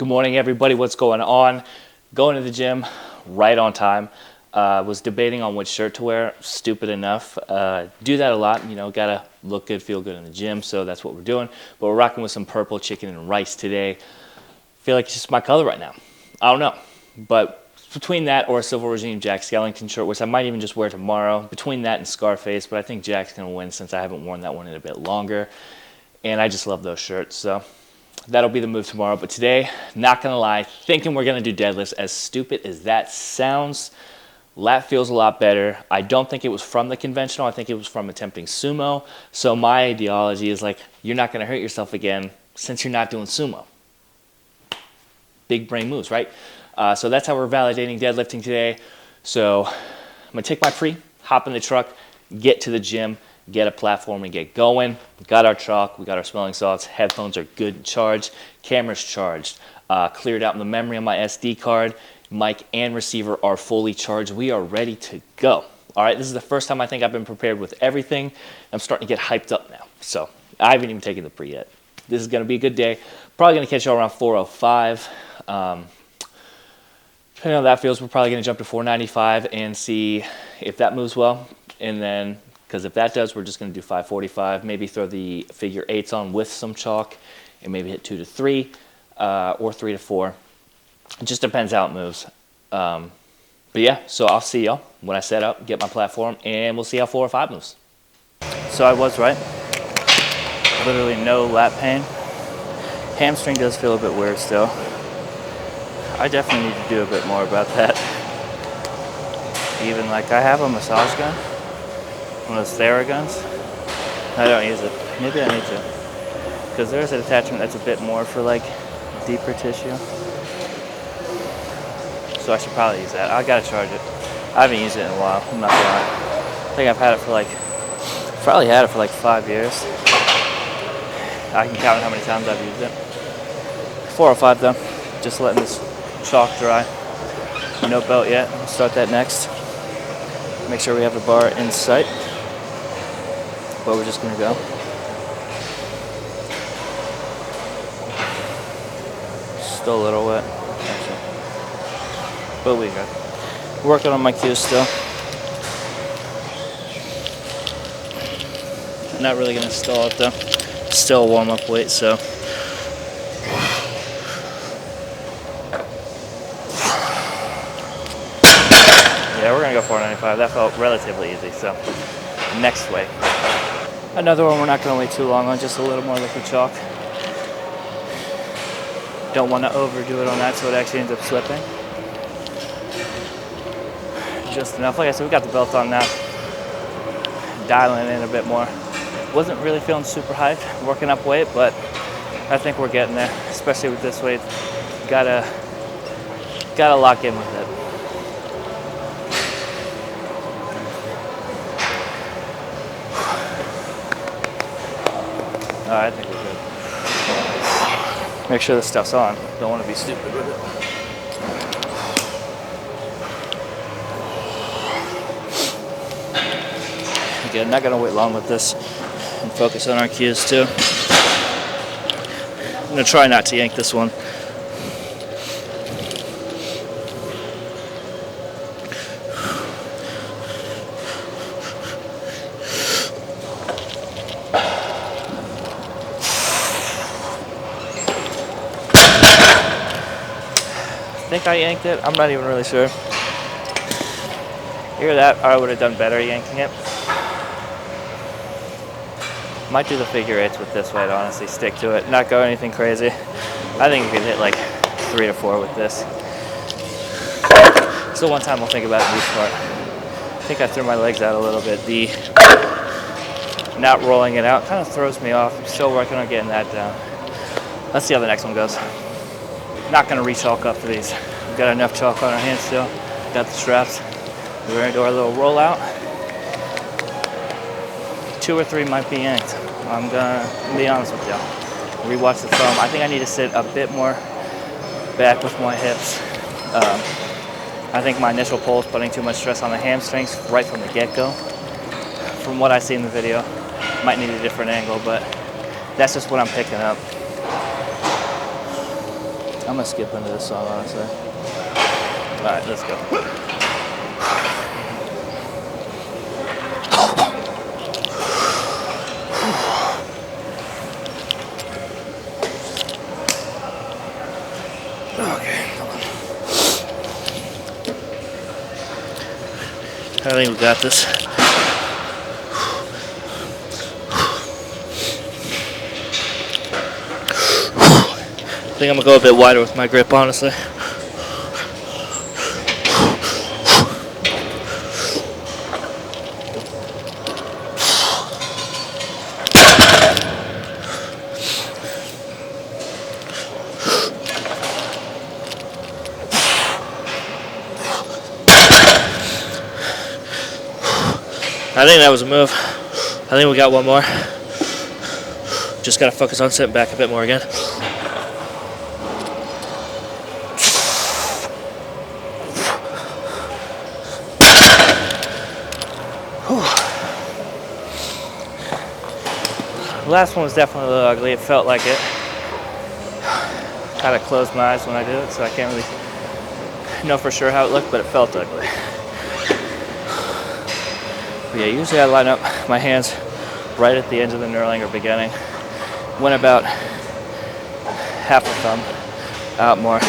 Good morning, everybody. What's going on? Going to the gym right on time. Was debating on which shirt to wear. Stupid enough. Do that a lot. You know, gotta look good, feel good in the gym. So that's what we're doing. But we're rocking with some purple chicken and rice today. Feel like it's just my color right now. I don't know. But between that or a Civil Regime Jack Skellington shirt, which I might even just wear tomorrow. Between that and Scarface, but I think Jack's gonna win since I haven't worn that one in a bit longer. And I just love those shirts. So that'll be the move tomorrow. But today, not gonna lie, thinking we're gonna do deadlifts. As stupid as that sounds, lat feels a lot better. I don't think it was from the conventional. I think it was from attempting sumo. So my ideology is like, you're not gonna hurt yourself again since you're not doing sumo. Big brain moves, right? So that's how we're validating deadlifting today. So I'm gonna take my pre, hop in the truck, get to the gym, get a platform and get going. We got our chalk, we got our smelling salts, headphones are good and charged, camera's charged, cleared out the memory on my SD card, mic and receiver are fully charged. We are ready to go. All right, this is the first time I think I've been prepared with everything. I'm starting to get hyped up now. So I haven't even taken the pre yet. This is gonna be a good day. Probably gonna catch y'all around 405. Depending on how that feels, we're probably gonna jump to 495 and see if that moves well. And then, because if that does, we're just going to do 545, maybe throw the figure eights on with some chalk and maybe hit 2 to 3 or 3 to 4. It just depends how it moves. But yeah, so I'll see y'all when I set up, get my platform, and we'll see how 4 or 5 moves. So I was right. Literally no lat pain. Hamstring does feel a bit weird still. I definitely need to do a bit more about that. Even like I have a massage gun. One of those Theraguns. I don't use it. Maybe I need to. Because there's an attachment that's a bit more for like deeper tissue. So I should probably use that. I gotta charge it. I haven't used it in a while. I'm not gonna lie. I think I've had it for like, probably had it for like 5 years. I can count how many times I've used it. 4 or 5 though. Just letting this chalk dry. No belt yet. We'll start that next. Make sure we have the bar in sight. But we're just gonna go. Still a little wet, actually. But we got working on my cues still. Not really gonna stall it though. Still a warm-up weight, so. Yeah, we're gonna go 495. That felt relatively easy, so next weight. Another one we're not going to wait too long on, just a little more liquid chalk. Don't want to overdo it on that so it actually ends up slipping. Just enough. Like I said, we got the belt on now. Dialing in a bit more. Wasn't really feeling super hyped, working up weight, but I think we're getting there, especially with this weight. Gotta lock in with it. I think we're good. Make sure this stuff's on. Don't want to be stupid with it. Again, not going to wait long with this and focus on our cues too. I'm going to try not to yank this one. I think I yanked it. I'm not even really sure. Hear that? I would have done better yanking it. Might do the figure eights with this weight, honestly. Stick to it. Not go anything crazy. I think we could hit like 3 to 4 with this. So one time I'll think about it in part. I think I threw my legs out a little bit. The not rolling it out kind of throws me off. I'm still working on getting that down. Let's see how the next one goes. Not going to re-chalk up for these. We've got enough chalk on our hands still. Got the straps. We're going to do our little rollout. 2 or 3 might be yanked. I'm going to be honest with y'all. Rewatch the film. I think I need to sit a bit more back with my hips. I think my initial pull is putting too much stress on the hamstrings right from the get-go. From what I see in the video, might need a different angle, but that's just what I'm picking up. I'm gonna skip into this song, honestly. All right, let's go. Okay, come on. I think we got this. I think I'm gonna go a bit wider with my grip, honestly. I think that was a move. I think we got one more. Just gotta focus on sitting back a bit more again. The last one was definitely a little ugly. It felt like it. Kind of closed my eyes when I did it, so I can't really know for sure how it looked, but it felt ugly. But yeah, usually I line up my hands right at the end of the knurling or beginning. Went about half a thumb out more.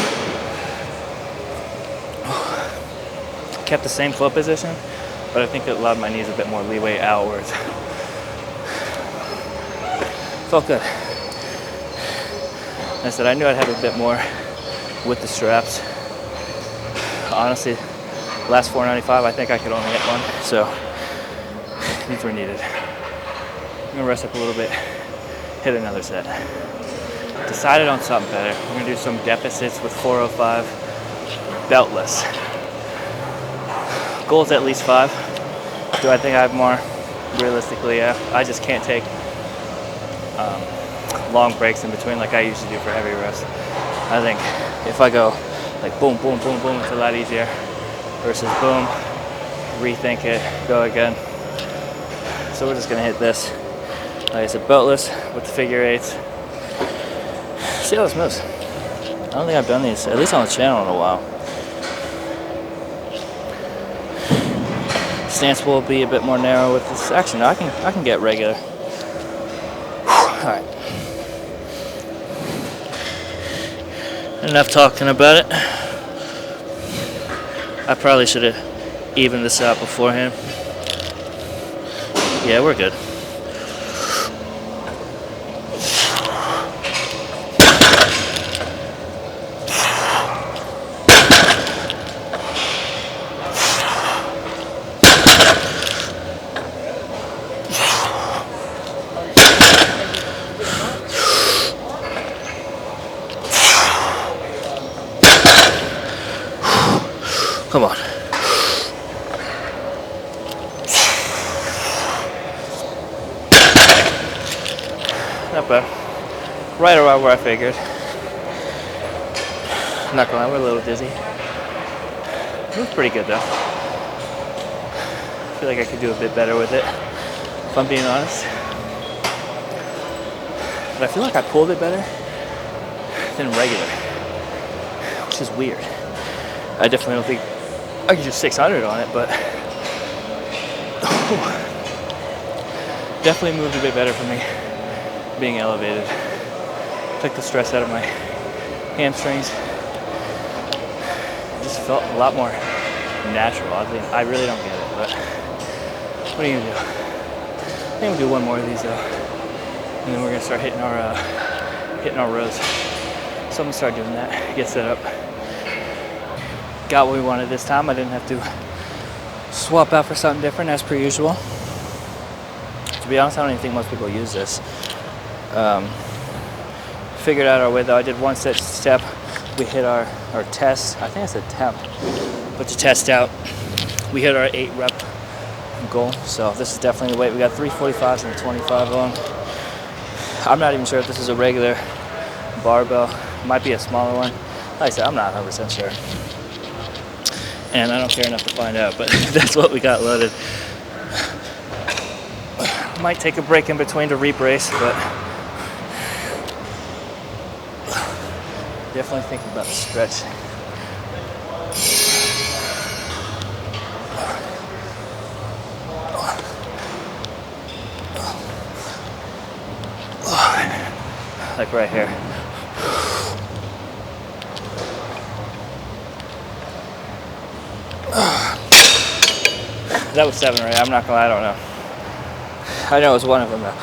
Kept the same foot position, but I think it allowed my knees a bit more leeway outwards. Felt good. I said I knew I'd have a bit more with the straps. Honestly, last 495, I think I could only hit one, so these were needed. I'm gonna rest up a little bit, hit another set. Decided on something better. I'm gonna do some deficits with 405 beltless. Goal's at least 5. Do I think I have more? Realistically, yeah. I just can't take long breaks in between like I used to do for heavy reps. I think if I go like boom, boom, boom, boom, it's a lot easier versus boom, rethink it, go again. So we're just gonna hit this. Like I said, beltless with the figure eights. See how this moves. I don't think I've done these, at least on the channel, in a while. Stance will be a bit more narrow with this. Actually, no, I can get regular. All right. Enough talking about it. I probably should have evened this out beforehand. Yeah, we're good. Come on. Not bad. Right around where I figured. Not gonna lie, we're a little dizzy. It was pretty good though. I feel like I could do a bit better with it, if I'm being honest. But I feel like I pulled it better than regular, which is weird. I definitely don't think I could do 600 on it, but definitely moved a bit better for me being elevated. Took the stress out of my hamstrings. Just felt a lot more natural. I really don't get it, but what are you gonna do? I think we'll do one more of these though, and then we're gonna start hitting our rows. So I'm gonna start doing that. Get set up. Got what we wanted this time. I didn't have to swap out for something different as per usual. To be honest, I don't even think most people use this. Figured out our way though. I did one set step. We hit our test. I think I said temp, but to test out, we hit our 8 rep goal. So this is definitely the weight. We got 345s and 25 on. I'm not even sure if this is a regular barbell. It might be a smaller one. Like I said, I'm not 100% sure. And I don't care enough to find out, but that's what we got loaded. Might take a break in between to rebrace, but Definitely thinking about the stretch. Like right here. That was 7 or 8. I'm not gonna lie, I don't know. I know it was one of them though.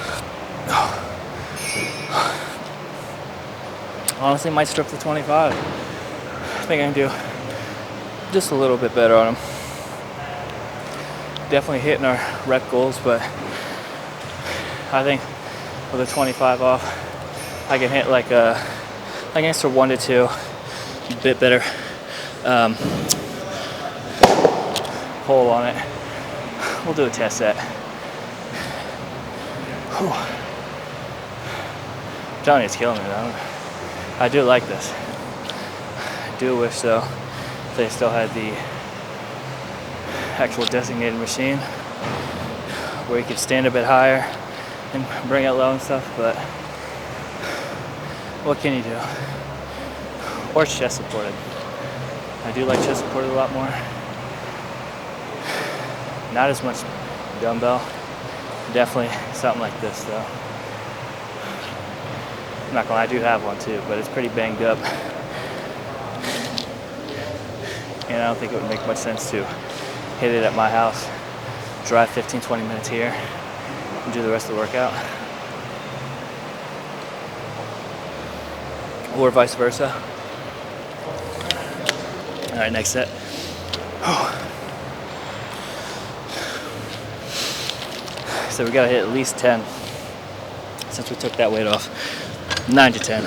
Honestly, might strip the 25. I think I can do just a little bit better on them. Definitely hitting our rep goals, but I think with a 25 off, I can hit like a, I can answer 1 to 2, a bit better pull on it. We'll do a test set. Whew. I'm telling you, it's killing me though. I do like this. I do wish though they still had the actual designated machine where you could stand a bit higher and bring it low and stuff, but what can you do? Or chest supported. I do like chest supported a lot more. Not as much dumbbell. Definitely something like this though. I'm not gonna lie, I do have one too, but it's pretty banged up. And I don't think it would make much sense to hit it at my house, drive 15-20 minutes here, and do the rest of the workout. Or vice versa. All right, next set. So we gotta hit at least 10 since we took that weight off. 9 to 10.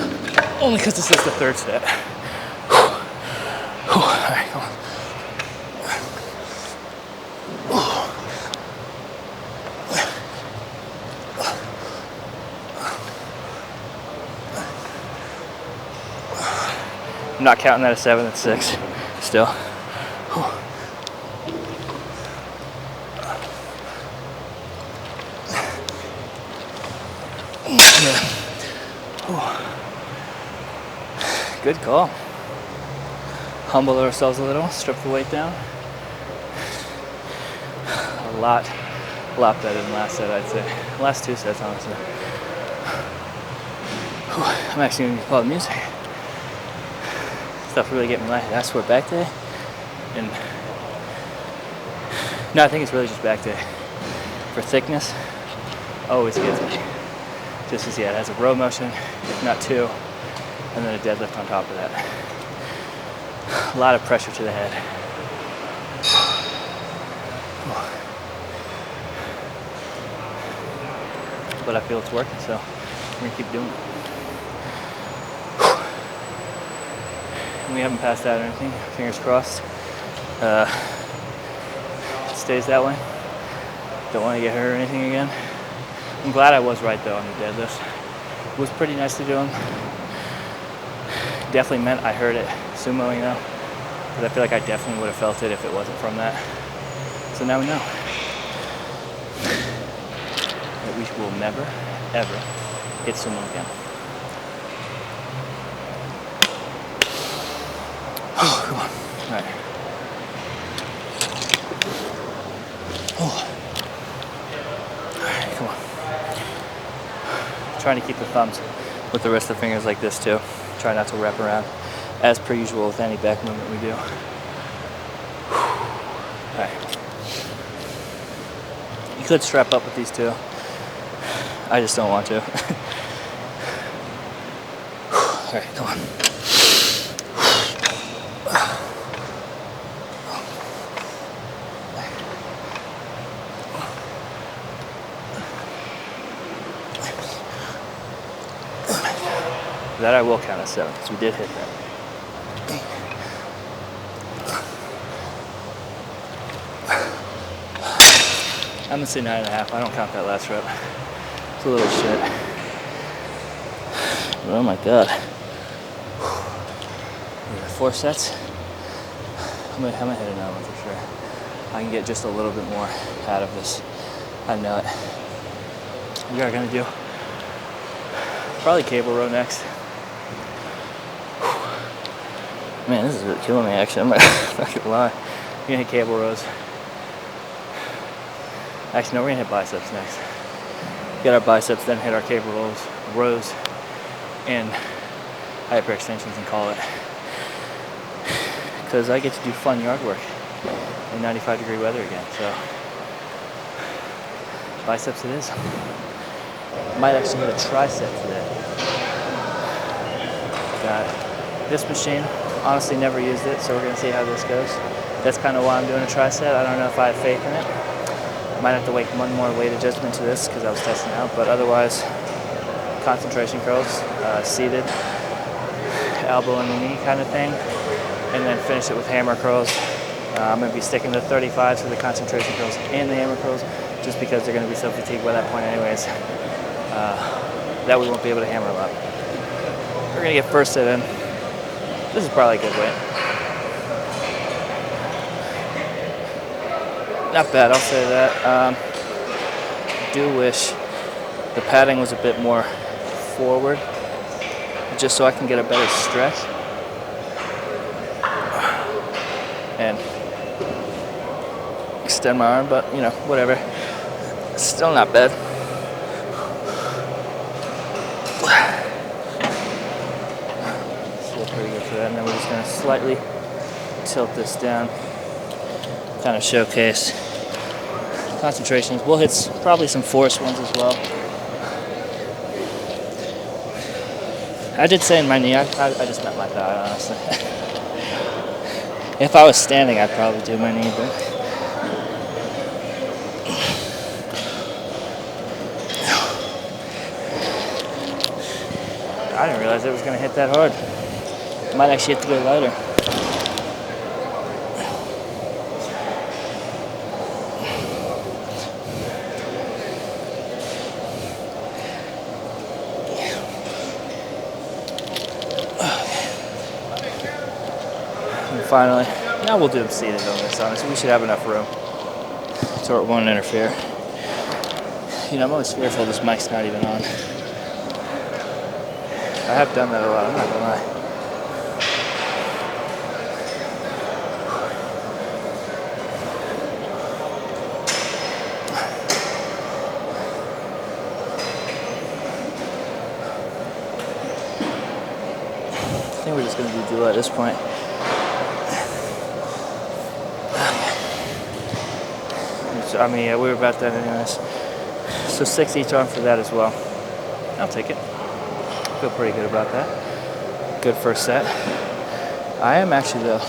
Only because this is the third set. All right, come on. I'm not counting that as 7, that's 6 still. Good call. Humble ourselves a little, strip the weight down. A lot better than last set, I'd say. Last 2 sets, honestly. I'm actually gonna call it music. Stuff really get me light. I swear, back day. And no, I think it's really just back day. For thickness, always gets me. Just as, yeah, it has a row motion, if not 2, and then a deadlift on top of that. A lot of pressure to the head. But I feel it's working, so we're gonna keep doing it. And we haven't passed out or anything, fingers crossed. It stays that way. Don't want to get hurt or anything again. I'm glad I was right though on the deadlift. It was pretty nice to do them. Definitely meant I heard it sumoing though, because I feel like I definitely would have felt it if it wasn't from that. So now we know that we will never, ever hit sumo again. Oh, come on. All right. Oh. All right, come on. Trying to keep the thumbs with the rest of the fingers like this too. Try not to wrap around, as per usual with any back movement we do. All right. You could strap up with these two. I just don't want to. All right, come on. That I will count as 7, because we did hit that. I'm gonna say 9.5. I don't count that last rep. It's a little shit. Oh my god. 4 sets. I'm gonna hit another one for sure. I can get just a little bit more out of this. I know it. We are gonna do probably cable row next. Man, this is really killing me, actually. I'm not gonna lie. We're gonna hit cable rows. Actually, no, we're gonna hit biceps next. Get our biceps, then hit our cable rows, and hyperextensions and call it. Because I get to do fun yard work in 95-degree weather again, so biceps it is. Might actually hit a tricep today. Got this machine. Honestly, never used it, so we're gonna see how this goes. That's kind of why I'm doing a tricep. I don't know if I have faith in it. Might have to wait one more weight adjustment to this because I was testing out, but otherwise, concentration curls, seated, elbow in the knee kind of thing, and then finish it with hammer curls. I'm going to be sticking to 35s for the concentration curls and the hammer curls, just because they're going to be so fatigued by that point anyways, that we won't be able to hammer a lot. We're going to get first set in. This is probably a good weight. Not bad, I'll say that. I do wish the padding was a bit more forward, just so I can get a better stretch. And extend my arm, but you know, whatever. Still not bad. Still pretty good for that. And then we're just gonna slightly tilt this down, kind of showcase concentrations. We'll hit probably some force ones as well. I did say in my knee, I just meant my thigh, honestly. If I was standing, I'd probably do my knee, but I didn't realize it was going to hit that hard. Might actually have to go lighter. Finally, now we'll do them seated on this, honestly. We should have enough room so it won't interfere. You know, I'm always fearful this mic's not even on. I have done that a lot, I'm not gonna lie. I think we're just gonna do dual at this point. I mean, yeah, we were about that anyways. So 6 each arm for that as well. I'll take it. Feel pretty good about that. Good first set. I am actually, though,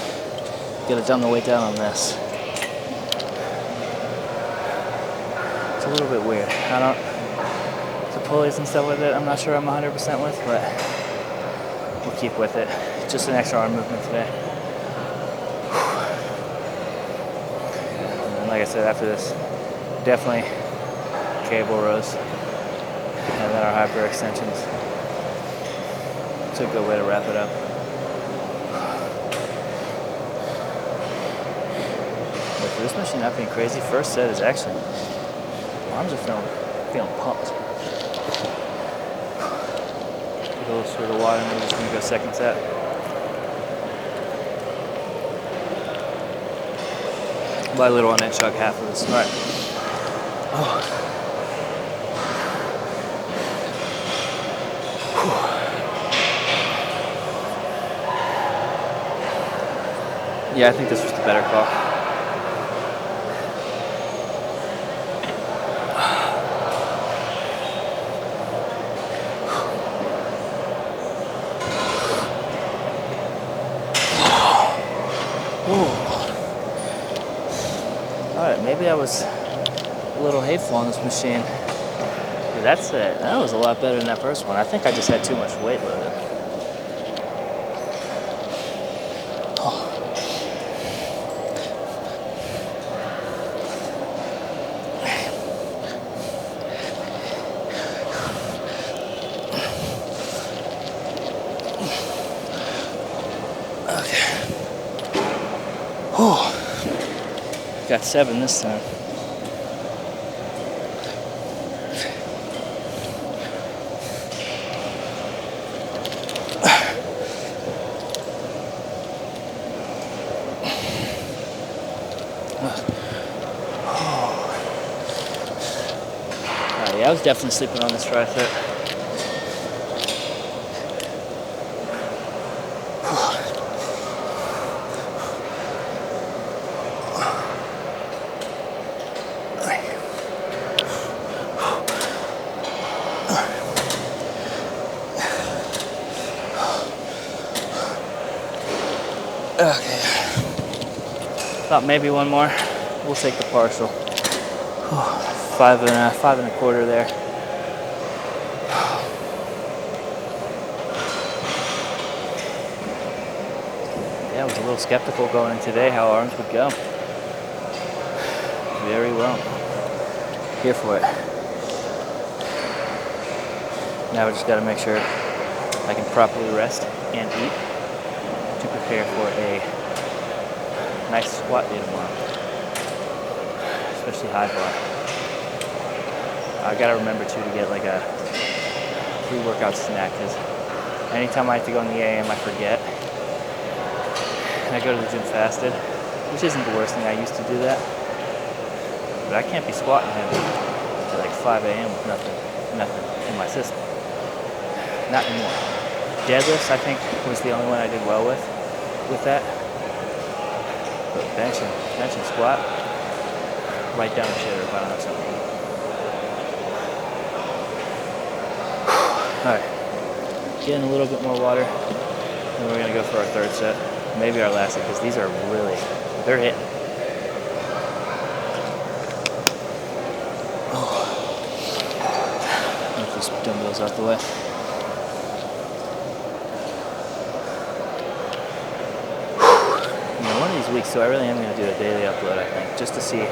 gonna dumb the weight down on this. It's a little bit weird. The pulleys and stuff with it, I'm not sure I'm 100% with, but we'll keep with it. Just an extra arm movement today. Like I said, after this, definitely cable rows, and then our hyper extensions. It's a good way to wrap it up. But for this machine not being crazy, first set is actually, arms are feeling pumped. A little sort of water, and we're just gonna go second set. By a little on that chug half of this. All right. Oh. Yeah, I think this was the better call. Alright, maybe I was a little hateful on this machine. Dude, that's it. That was a lot better than that first one. I think I just had too much weight loaded. Oh. Okay. Oh. Got 7 this time. Yeah, I was definitely sleeping on this tricep. Okay. Thought maybe one more. We'll take the partial. 5.25 there. Yeah, I was a little skeptical going in today how arms would go. Very well. Here for it. Now we just got to make sure I can properly rest and eat to prepare for a nice squat day tomorrow, especially high bar. I got to remember too to get like a pre-workout snack, because anytime I have to go in the AM I forget, and I go to the gym fasted, which isn't the worst thing. I used to do that, but I can't be squatting heavy at like 5 AM with nothing in my system. Not anymore. Deadlifts, I think, was the only one I did well with that. But bench and squat, right down the shitter if I don't have something to eat. All right, getting a little bit more water, and we're gonna go for our third set, maybe our last set, because these are really, they're hitting. Move these dumbbells out the way. One of these weeks, so I really am going to do a daily upload, I think, just to see, I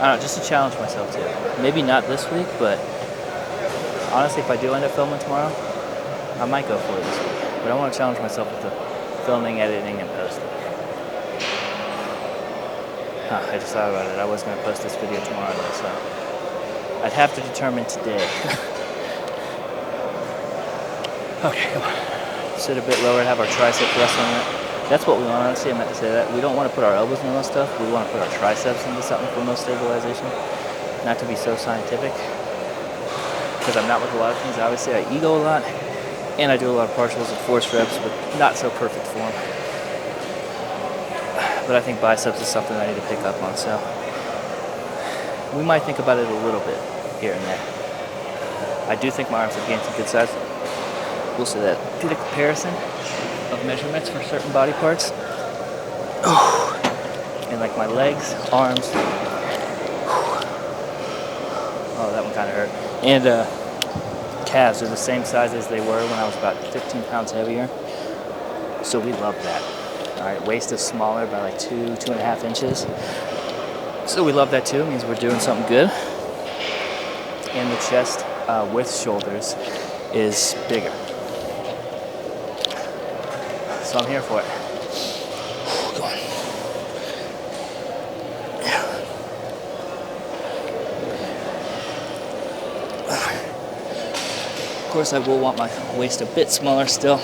don't know, just to challenge myself too. Maybe not this week, but honestly, if I do end up filming tomorrow, I might go for it this week. But I want to challenge myself with the filming, editing, and posting. I just thought about it. I was going to post this video tomorrow, though, so I'd have to determine today. Okay, come on. Sit a bit lower, have our tricep rest on it. That's what we want, honestly. I meant to say that. We don't want to put our elbows in most stuff. We want to put our triceps into something for most stabilization. Not to be so scientific, because I'm not with a lot of things. Obviously, I ego a lot, and I do a lot of partials and force reps, but not so perfect form. But I think biceps is something I need to pick up on, so we might think about it a little bit here and there. I do think my arms have gained some good size. We'll see that. Did a comparison of measurements for certain body parts. And like my legs, arms. Oh, that one kind of hurt. And calves are the same size as they were when I was about 15 pounds heavier. So we love that. All right, waist is smaller by like 2.5 inches. So we love that too. It means we're doing something good. And the chest with shoulders is bigger. So I'm here for it. Go on. Of course, I will want my waist a bit smaller still.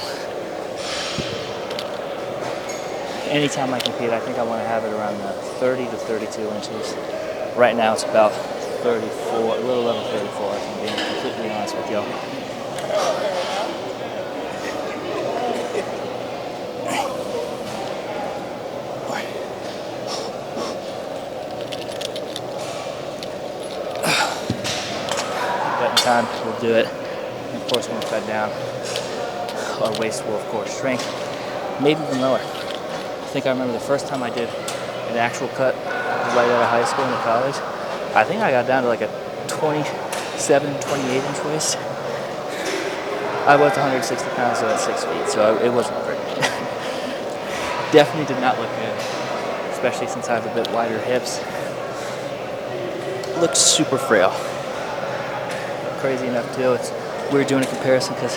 Anytime I compete, I think I want to have it around the 30 to 32 inches. Right now, it's about 34, a little over 34, if I'm being completely honest with y'all. Time we'll do it, and of course when we cut down, our waist will of course shrink, maybe even lower. I think I remember the first time I did an actual cut right out of high school into college, I think I got down to like a 27, 28 inch waist. I was 160 pounds so at 6 feet, so it wasn't pretty. Definitely did not look good, especially since I have a bit wider hips. Looks super frail. Crazy enough too. We were doing a comparison because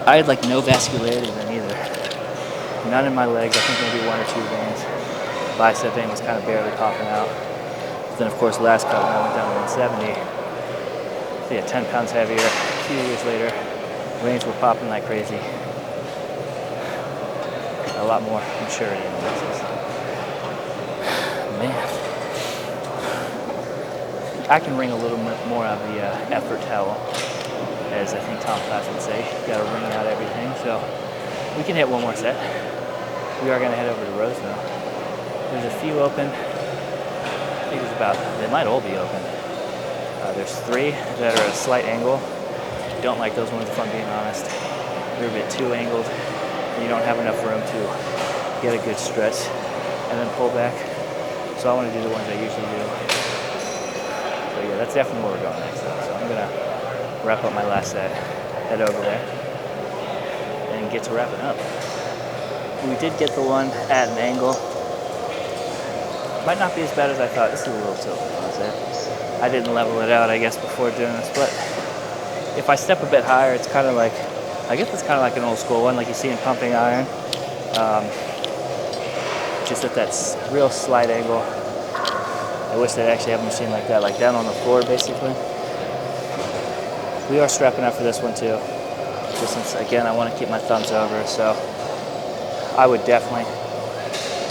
I had like no vascularity then either. None in my legs. I think maybe 1 or 2 veins. Bicep vein was kind of barely popping out. But then of course last cut when I went down to 170, so yeah, 10 pounds heavier. A few years later, veins were popping like crazy. A lot more maturity in the muscles. Man. I can wring a little bit more of the effort towel, as I think Tom Class would say. You gotta wring out everything. So we can hit one more set. We are gonna head over to rows now. There's a few open. I think there's about, they might all be open. There's 3 that are at a slight angle. Don't like those ones if I'm being honest. They're a bit too angled. You don't have enough room to get a good stretch and then pull back. So I want to do the ones I usually do. So yeah, that's definitely where we're going next though. So I'm gonna wrap up my last set, head over there, and get to wrapping up. We did get the one at an angle. Might not be as bad as I thought. This is a little tilted, honestly. I didn't level it out, I guess, before doing this, but if I step a bit higher, it's kind of like, I guess it's kind of like an old school one, like you see in pumping iron. Just at that real slight angle. I wish they'd actually have a machine like that, like down on the floor, basically. We are strapping up for this one too. Just since, again, I want to keep my thumbs over, so I would definitely,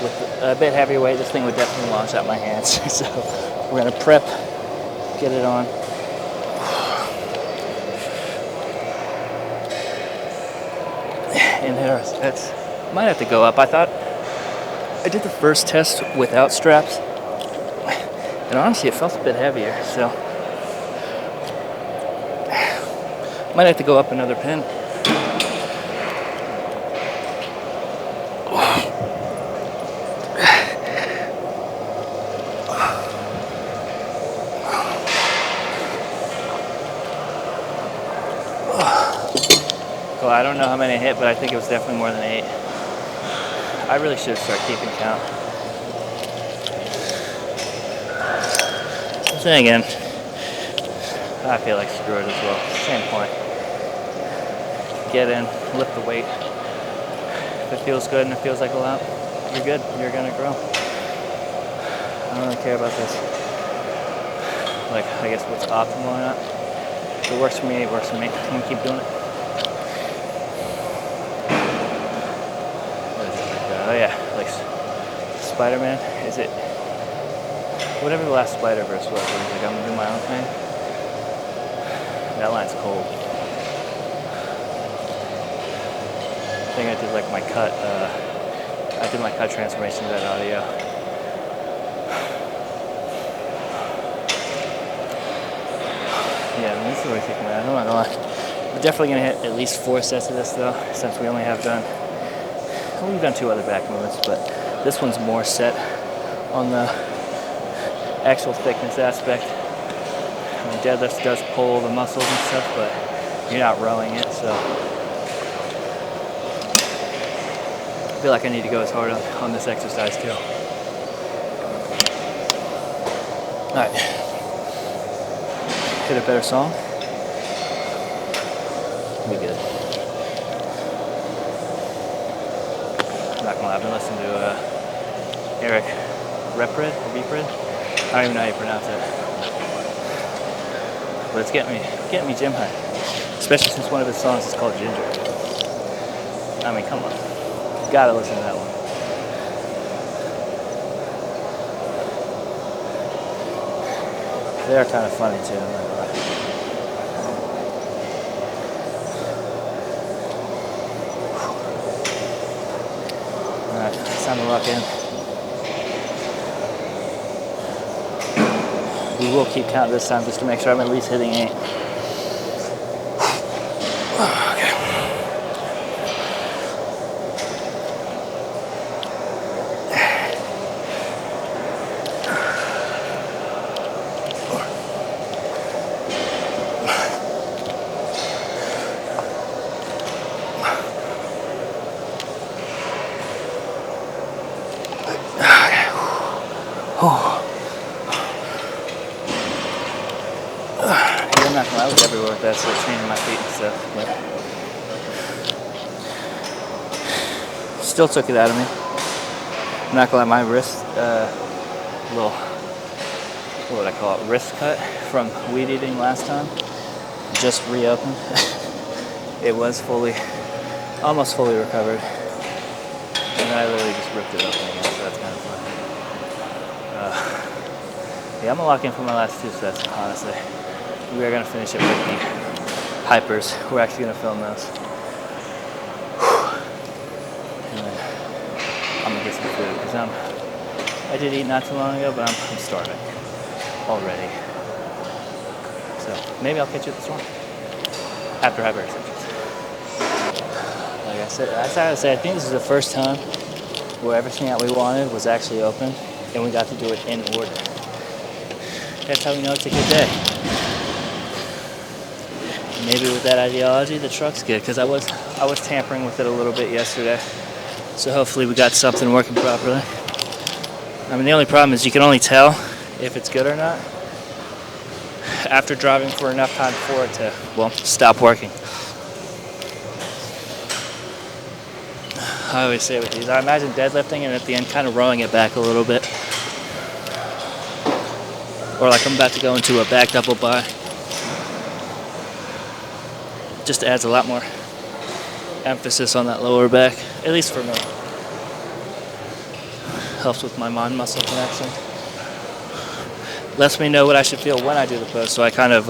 with a bit heavier weight, this thing would definitely launch out my hands. So we're gonna prep, get it on. And hit our sets. Might have to go up. I thought I did the first test without straps, and honestly it felt a bit heavier, so might have to go up another pin. Well, I don't know how many I hit, but I think it was definitely more than 8. I really should start keeping count. But then again, I feel like screw it as well. Same point. Get in, lift the weight. If it feels good and it feels like a lot, you're good. You're gonna grow. I don't really care about this. Like, I guess what's optimal or not. If it works for me, it works for me. I'm gonna keep doing it. Oh yeah, like Spider-Man, is it? Whatever the last Spider-Verse was, where he's like, I'm gonna do my own thing. That line's cold. I think I did like my cut, I did my cut transformation to that audio. Yeah, I mean, this is what I think, man. I'm not gonna lie. We're definitely gonna hit at least 4 sets of this though, since we only have done, we've done 2 other back movements, but this one's more set on the actual thickness aspect. I mean, deadlift does pull the muscles and stuff, but you're not rowing it, so I feel like I need to go as hard on this exercise too. Alright. Hit a better song. Be good. Not gonna lie, I've been listening to Eric Repred. I don't even know how you pronounce it. But it's getting me gym high. Especially since one of his songs is called Ginger. I mean, come on. Gotta listen to that one. They're kind of funny too, I'm not gonna lie. Alright, it's time to lock in. We will keep count this time just to make sure I'm at least hitting 8. Okay. I'm not gonna lie, I was everywhere with that, so it's changing my feet and stuff, but still took it out of me. I'm not gonna lie, my wrist, little, what would I call it, wrist cut from weed eating last time, just reopened. It was almost fully recovered, and then I literally just ripped it open again, so that's kind of fun. Yeah, I'm gonna lock in for my last 2 sets, honestly. We are gonna finish it with the hypers. We're actually gonna film those. And then I'm gonna get some food, because I did eat not too long ago, but I'm starving already. So maybe I'll catch you at this one after hyper extensions. Like I said, I think this is the first time where everything that we wanted was actually open, and we got to do it in order. That's how we know it's a good day. Maybe with that ideology, the truck's good, because I was tampering with it a little bit yesterday. So hopefully we got something working properly. I mean, the only problem is you can only tell if it's good or not after driving for enough time for it to, well, stop working. I always say with these, I imagine deadlifting and at the end kind of rowing it back a little bit. Or like I'm about to go into a back double by. Just adds a lot more emphasis on that lower back, at least for me. Helps with my mind muscle connection. Lets me know what I should feel when I do the pose, so I kind of,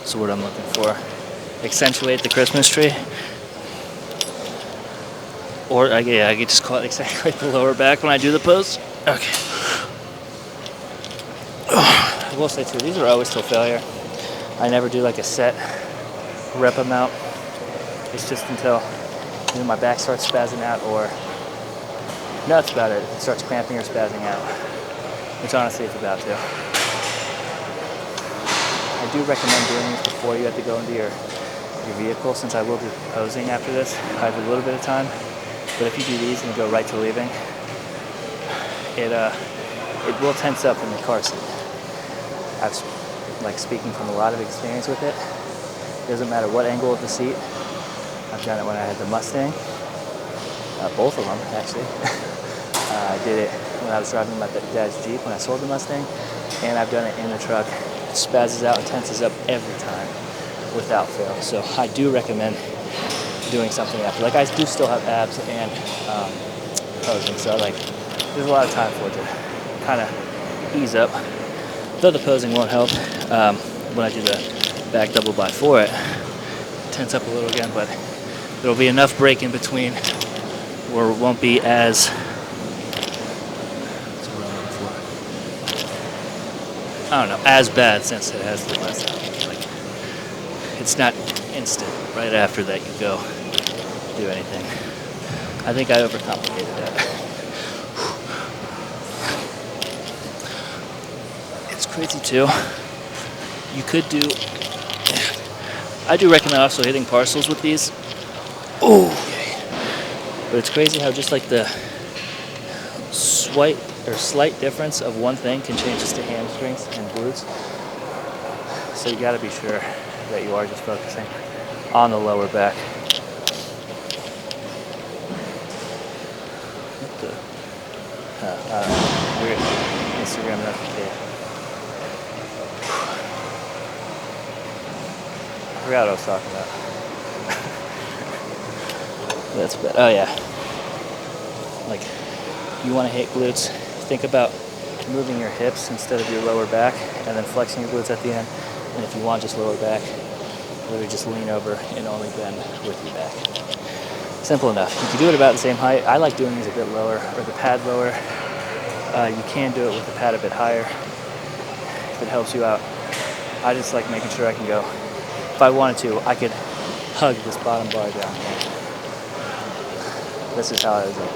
so what I'm looking for, accentuate the Christmas tree. Or, yeah, I could just call it accentuate the lower back when I do the pose. Okay. I will say too, these are always till failure. I never do like a set rep amount. It's just until my back starts spazzing out, or no, that's about it. It starts cramping or spazzing out, which honestly it's about to. I do recommend doing this before you have to go into your vehicle, since I will be posing after this. I have a little bit of time, but if you do these and go right to leaving, it will tense up in the car seat. I've, like, speaking from a lot of experience with it, doesn't matter what angle of the seat. I've done it when I had the Mustang, both of them actually. I did it when I was driving my dad's Jeep when I sold the Mustang, and I've done it in the truck. It spazzes out and tenses up every time without fail. So I do recommend doing something after. Like, I do still have abs and posing, so like there's a lot of time for it to kind of ease up. Though the posing won't help when I do the back double by for it. Tense up a little again, but there'll be enough break in between where it won't be as, I don't know, as bad, since it has the less. Like, it's not instant right after that you go do anything. I think I overcomplicated that. It's crazy too. You could do, I do recommend also hitting parcels with these. Oh, okay. But it's crazy how just like the slight difference of one thing can change us to hamstrings and glutes. So you gotta be sure that you are just focusing on the lower back. What the? I don't know. Weird Instagram notification. I forgot what I was talking about. That's bad. Oh yeah. Like, you want to hit glutes, think about moving your hips instead of your lower back, and then flexing your glutes at the end. And if you want just lower back, literally just lean over and only bend with your back. Simple enough. You can do it about the same height. I like doing these a bit lower, or the pad lower. You can do it with the pad a bit higher if it helps you out. I just like making sure I can go. If I wanted to, I could hug this bottom bar down here. This is how I was like.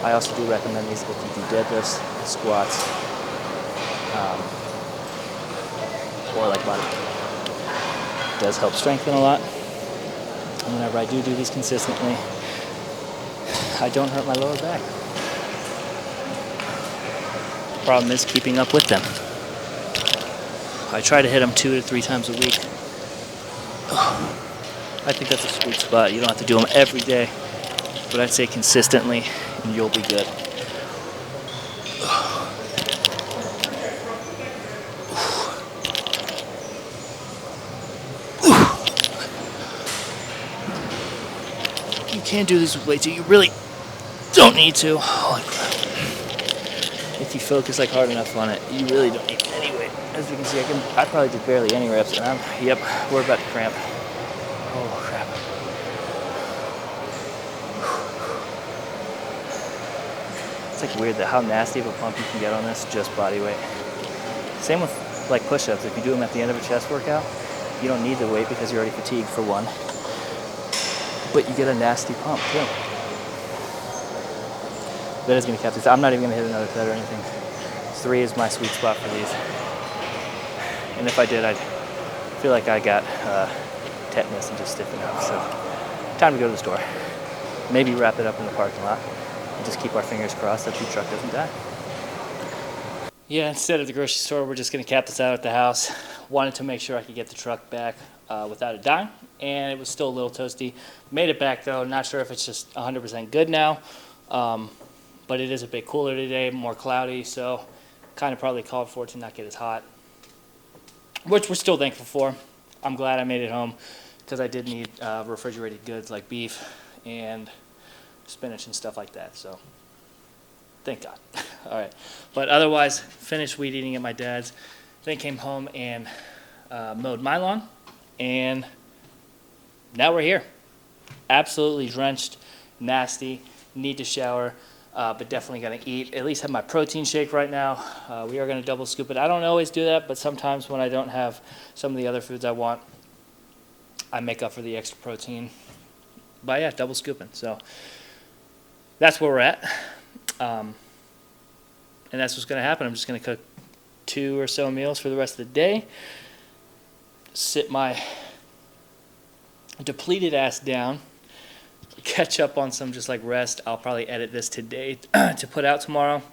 I also do recommend these if you do deadlifts, squats, or like body. It does help strengthen a lot. And whenever I do these consistently, I don't hurt my lower back. Problem is keeping up with them. I try to hit them 2 to 3 times a week. I think that's a sweet spot. You don't have to do them every day, but I'd say consistently, and you'll be good. You can do this with weights. You really don't need to. Holy crap. if you focus like hard enough on it, you really don't need any weight. As you can see, I probably did barely any reps, and yep, we're about to cramp. Oh crap. It's like weird that how nasty of a pump you can get on this, just body weight. Same with like push-ups. If you do them at the end of a chest workout, you don't need the weight because you're already fatigued for one. But you get a nasty pump too. That is going to cap this. I'm not even going to hit another set or anything. 3 is my sweet spot for these. And if I did, I'd feel like I got tetanus and just stiffen up. So time to go to the store. Maybe wrap it up in the parking lot. And just keep our fingers crossed that the truck doesn't die. Yeah, instead of the grocery store, we're just going to cap this out at the house. Wanted to make sure I could get the truck back without it dying. And it was still a little toasty. Made it back though. Not sure if it's just 100% good now. But it is a bit cooler today, more cloudy, so kind of probably called for it to not get as hot, which we're still thankful for. I'm glad I made it home because I did need refrigerated goods like beef and spinach and stuff like that, so thank God. All right, but otherwise, finished weed eating at my dad's, then came home and mowed my lawn, and now we're here. Absolutely drenched, nasty, need to shower. But definitely going to eat, at least have my protein shake right now. We are going to double scoop it. I don't always do that, but sometimes when I don't have some of the other foods I want, I make up for the extra protein by, yeah, double scooping. So that's where we're at. And that's what's going to happen. I'm just going to cook 2 or so meals for the rest of the day. Sit my depleted ass down. Catch up on some just like rest. I'll probably edit this today to put out tomorrow,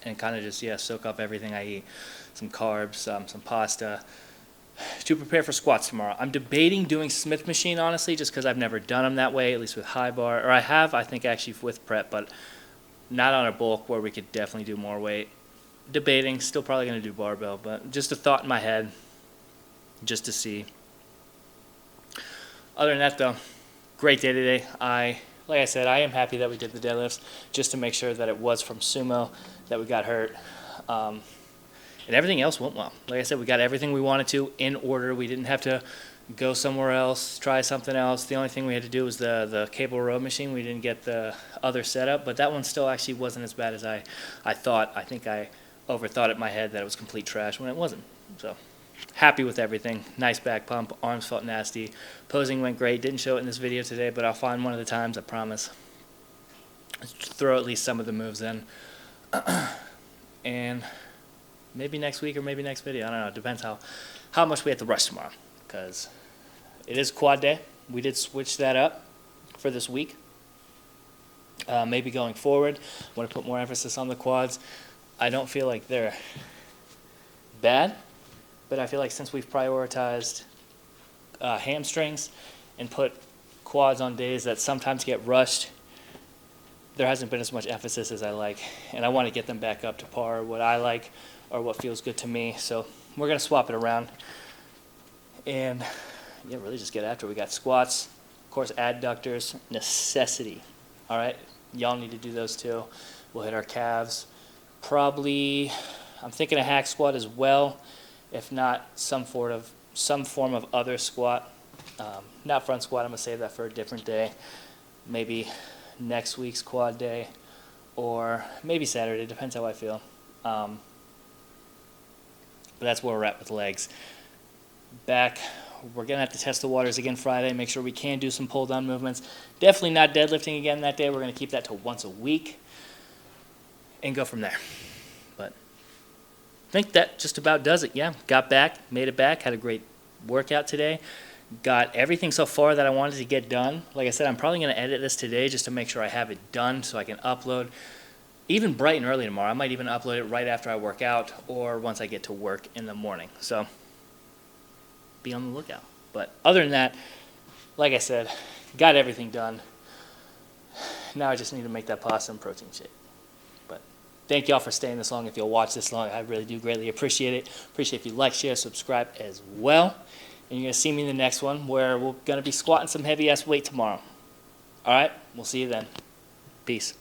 and kind of just, yeah, soak up everything I eat. Some carbs, some pasta, to prepare for squats tomorrow. I'm debating doing Smith machine, honestly, just because I've never done them that way, at least with high bar, or I have, I think, actually with prep, but not on a bulk where we could definitely do more weight. Debating, still probably going to do barbell, but just a thought in my head, just to see. Other than that, though, great day today. Like I said, I am happy that we did the deadlifts just to make sure that it was from sumo that we got hurt. And everything else went well. Like I said, we got everything we wanted to in order. We didn't have to go somewhere else, try something else. The only thing we had to do was the cable row machine. We didn't get the other setup, but that one still actually wasn't as bad as I thought. I think I overthought it in my head that it was complete trash when it wasn't. So happy with everything. Nice back pump. Arms felt nasty. Posing went great. Didn't show it in this video today, but I'll find one of the times, I promise. Throw at least some of the moves in. And maybe next week or maybe next video. I don't know. It depends how much we have to rush tomorrow, because it is quad day. We did switch that up for this week. Maybe going forward, I want to put more emphasis on the quads. I don't feel like they're bad, but I feel like since we've prioritized hamstrings and put quads on days that sometimes get rushed, there hasn't been as much emphasis as I like, and I want to get them back up to par, what I like or what feels good to me. So we're going to swap it around and, yeah, really just get after it. We got squats, of course, adductors, necessity. All right, y'all need to do those too. We'll hit our calves. Probably, I'm thinking a hack squat as well. If not, some form of other squat. Not front squat. I'm gonna save that for a different day. Maybe next week's quad day, or maybe Saturday. Depends how I feel. But that's where we're at with legs. Back, we're gonna have to test the waters again Friday. Make sure we can do some pull down movements. Definitely not deadlifting again that day. We're gonna keep that to once a week and go from there. But I think that just about does it. Yeah, got back, made it back, had a great workout today. Got everything so far that I wanted to get done. Like I said, I'm probably going to edit this today just to make sure I have it done so I can upload even bright and early tomorrow. I might even upload it right after I work out or once I get to work in the morning. So be on the lookout. But other than that, like I said, got everything done. Now I just need to make that pasta and protein shake. But thank y'all for staying this long. If you'll watch this long, I really do greatly appreciate it. Appreciate if you like, share, subscribe as well. And you're going to see me in the next one where we're going to be squatting some heavy-ass weight tomorrow. All right? We'll see you then. Peace.